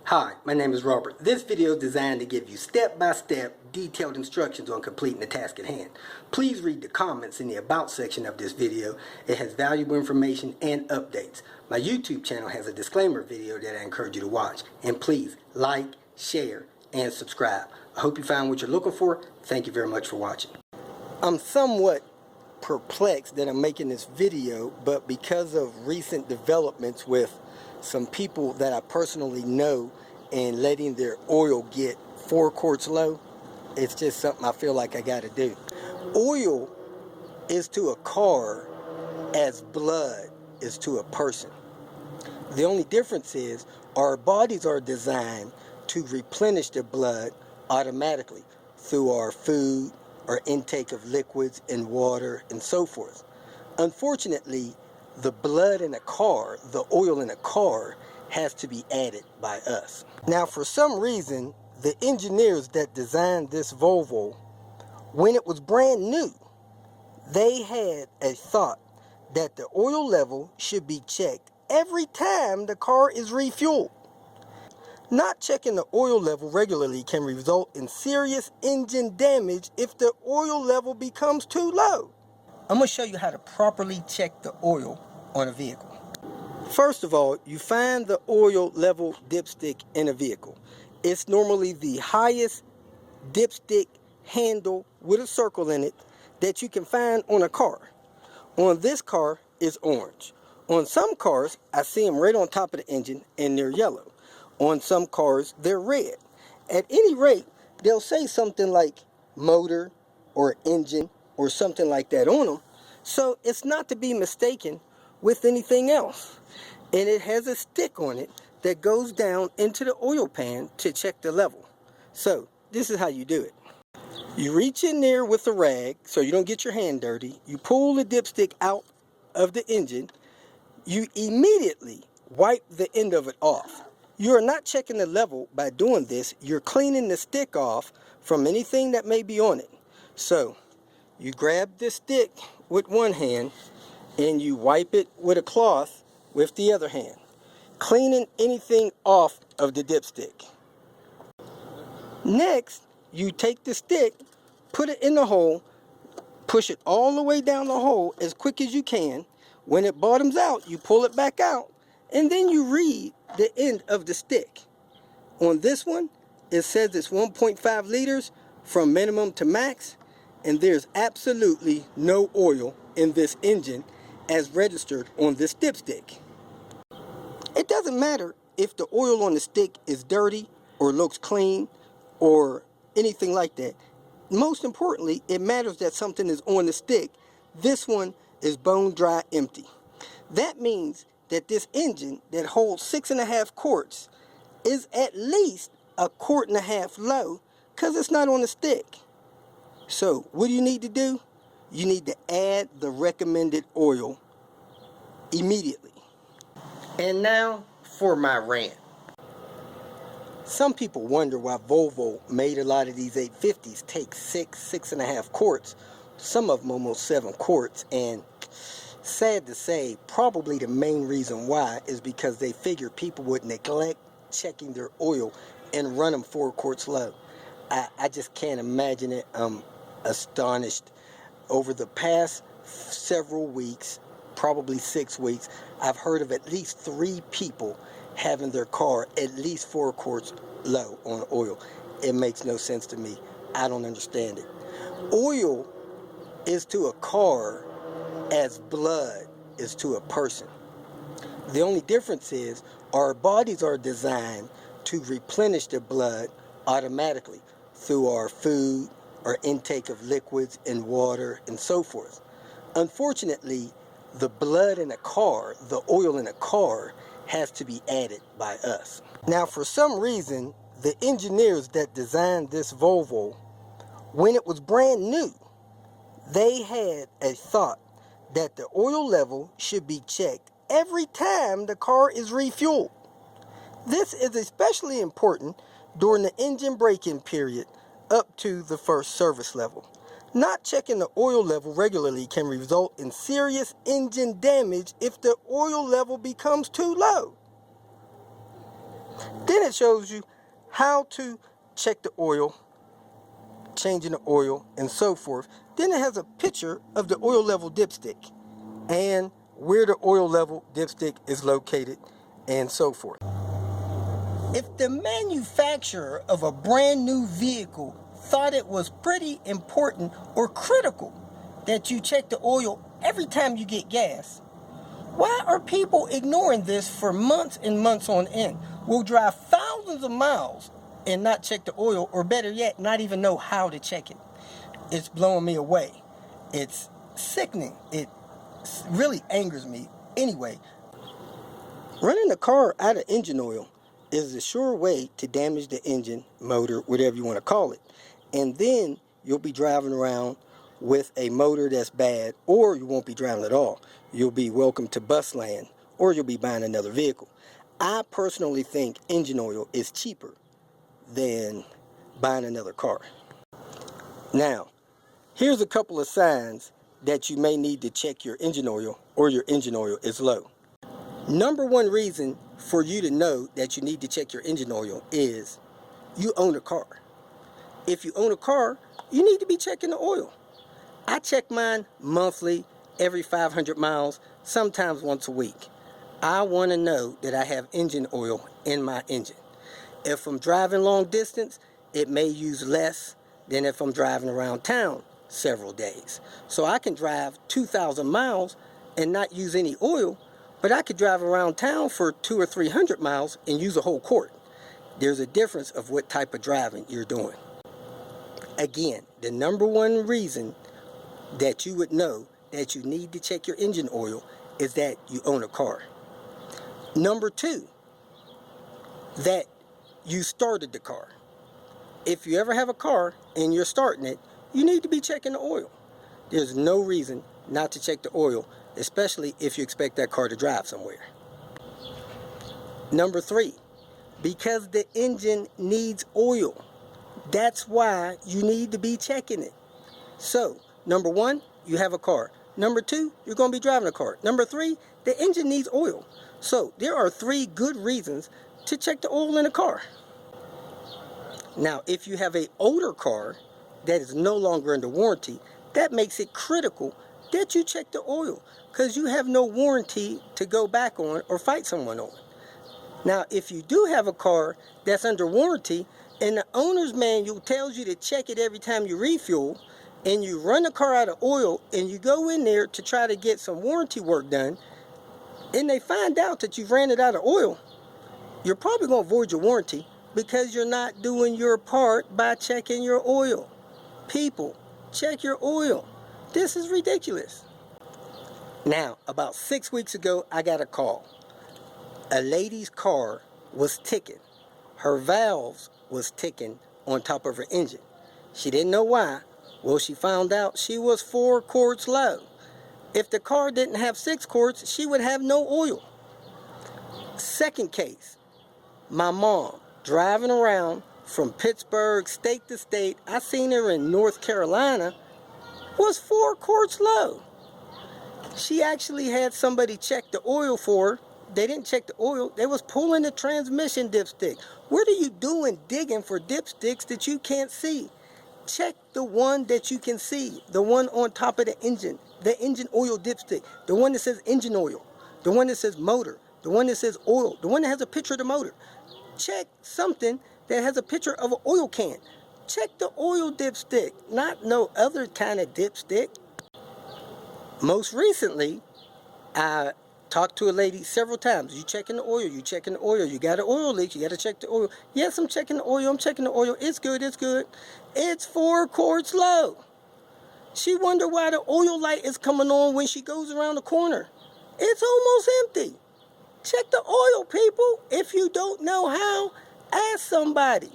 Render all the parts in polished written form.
Hi, my name is Robert. This video is designed to give you step-by-step detailed instructions on completing the task at hand. Please read the comments in the About section of this video. It has valuable information and updates. My YouTube channel has a disclaimer video that I encourage you to watch. And please like, share, and subscribe. I hope you found what you're looking for. Thank you very much for watching. I'm somewhat perplexed that I'm making this video, but because of recent developments with some people that I personally know and letting their oil get 4 quarts low, it's just something I feel like I got to do. Oil is to a car as blood is to a person. The only difference is our bodies are designed to replenish the blood automatically through our food, our intake of liquids and water and so forth. Unfortunately, the blood in a car, the oil in a car, has to be added by us. Now, for some reason, the engineers that designed this Volvo, when it was brand new, they had a thought that the oil level should be checked every time the car is refueled. Not checking the oil level regularly can result in serious engine damage if the oil level becomes too low. I'm going to show you how to properly check the oil on a vehicle. First of all, you find the oil level dipstick in a vehicle. It's normally the highest dipstick handle with a circle in it that you can find on a car. On this car, it's orange. On some cars, I see them right on top of the engine and they're yellow. On some cars, they're red. At any rate, they'll say something like motor or engine or something like that on them. So it's not to be mistaken with anything else. And it has a stick on it that goes down into the oil pan to check the level. So this is how you do it. You reach in there with a rag so you don't get your hand dirty. You pull the dipstick out of the engine. You immediately wipe the end of it off. You are not checking the level by doing this. You're cleaning the stick off from anything that may be on it. So you grab this stick with one hand and you wipe it with a cloth with the other hand, cleaning anything off of the dipstick. Next, you take the stick, put it in the hole, push it all the way down the hole as quick as you can. When it bottoms out, you pull it back out, and then you read the end of the stick. On this one, it says it's 1.5 liters from minimum to max, and there's absolutely no oil in this engine as registered on this dipstick. It doesn't matter if the oil on the stick is dirty or looks clean or anything like that. Most importantly, it matters that something is on the stick. This one is bone dry empty. That means that this engine that holds 6.5 quarts is at least 1.5 quarts low because it's not on the stick. So what do you need to do? You need to add the recommended oil immediately. And now for my rant. Some people wonder why Volvo made a lot of these 850s take 6.5 quarts, some of them almost 7 quarts, and sad to say, probably the main reason why is because they figured people would neglect checking their oil and run them 4 quarts low. I just can't imagine it. I'm astonished. Over the past several weeks, probably 6 weeks, I've heard of at least 3 people having their car at least 4 quarts low on oil. It makes no sense to me. I don't understand it. Oil is to a car as blood is to a person. The only difference is our bodies are designed to replenish the blood automatically through our food, our intake of liquids and water and so forth. Unfortunately, the blood in a car, the oil in a car, has to be added by us. Now, for some reason, the engineers that designed this Volvo, when it was brand new, they had a thought that the oil level should be checked every time the car is refueled. This is especially important during the engine break-in period up to the first service level. Not checking the oil level regularly can result in serious engine damage if the oil level becomes too low. Then it shows you how to check the oil, changing the oil, and so forth. Then it has a picture of the oil level dipstick and where the oil level dipstick is located and so forth. If the manufacturer of a brand new vehicle thought it was pretty important or critical that you check the oil every time you get gas, why are people ignoring this for months and months on end? We'll drive thousands of miles and not check the oil, or better yet, not even know how to check it. It's blowing me away. It's sickening. It really angers me. Anyway, running a car out of engine oil is a sure way to damage the engine, motor, whatever you want to call it. And then you'll be driving around with a motor that's bad, or you won't be driving at all. You'll be welcome to bus land, or you'll be buying another vehicle. I personally think engine oil is cheaper than buying another car. Now, here's a couple of signs that you may need to check your engine oil, or your engine oil is low. Number one reason for you to know that you need to check your engine oil is you own a car. If you own a car, you need to be checking the oil. I check mine monthly, every 500 miles, sometimes once a week. I want to know that I have engine oil in my engine. If I'm driving long distance, it may use less than if I'm driving around town several days. So I can drive 2,000 miles and not use any oil, but I could drive around town for 200 or 300 miles and use a whole quart. There's a difference of what type of driving you're doing. Again, the number one reason that you would know that you need to check your engine oil is that you own a car. Number two, that you started the car. If you ever have a car and you're starting it, you need to be checking the oil. There's no reason not to check the oil, especially if you expect that car to drive somewhere. Number three, because the engine needs oil. That's why you need to be checking it. So, number one, you have a car. Number two, you're going to be driving a car. Number three, the engine needs oil. So, there are three good reasons to check the oil in a car. Now, if you have an older car that is no longer under warranty, that makes it critical that you check the oil, because you have no warranty to go back on or fight someone on. Now, if you do have a car that's under warranty and the owner's manual tells you to check it every time you refuel, and you run the car out of oil and you go in there to try to get some warranty work done, and they find out that you've ran it out of oil, you're probably going to void your warranty because you're not doing your part by checking your oil. People, check your oil. This is ridiculous. Now, about 6 weeks ago, I got a call. A lady's car was ticking. Her valves was ticking on top of her engine. She didn't know why. Well, she found out she was 4 quarts low. If the car didn't have 6 quarts, she would have no oil. Second case, my mom driving around from Pittsburgh, state to state. I seen her in North Carolina, was 4 quarts low. She actually had somebody check the oil for her. They didn't check the oil. They was pulling the transmission dipstick. What are you doing digging for dipsticks that you can't see? Check the one that you can see, the one on top of the engine oil dipstick, the one that says engine oil, the one that says motor, the one that says oil, the one that has a picture of the motor. Check something that has a picture of an oil can. Check the oil dipstick, not no other kind of dipstick. Most recently, I talked to a lady several times. You checking the oil, you checking the oil, you got an oil leak, you got to check the oil. Yes, I'm checking the oil, It's good, it's good. It's 4 quarts low. She wondered why the oil light is coming on when she goes around the corner. It's almost empty. Check the oil, people. If you don't know how, ask somebody.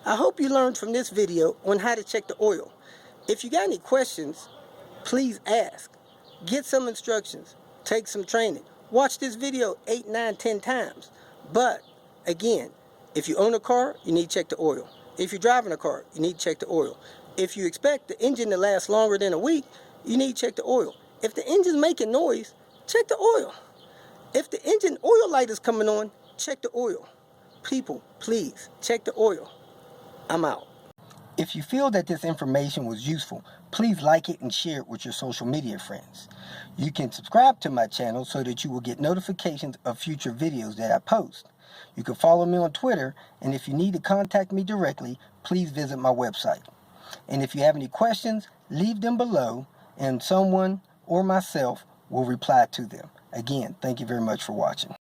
I hope you learned from this video on how to check the oil. If you got any questions, please ask. Get some instructions. Take some training. Watch this video 8, 9, 10 times. But, again, if you own a car, you need to check the oil. If you're driving a car, you need to check the oil. If you expect the engine to last longer than a week, you need to check the oil. If the engine's making noise, check the oil. If the engine oil light is coming on, check the oil. People, please, check the oil. I'm out. If you feel that this information was useful, please like it and share it with your social media friends. You can subscribe to my channel so that you will get notifications of future videos that I post. You can follow me on Twitter, and if you need to contact me directly, please visit my website. And if you have any questions, leave them below, and someone or myself will reply to them. Again, thank you very much for watching.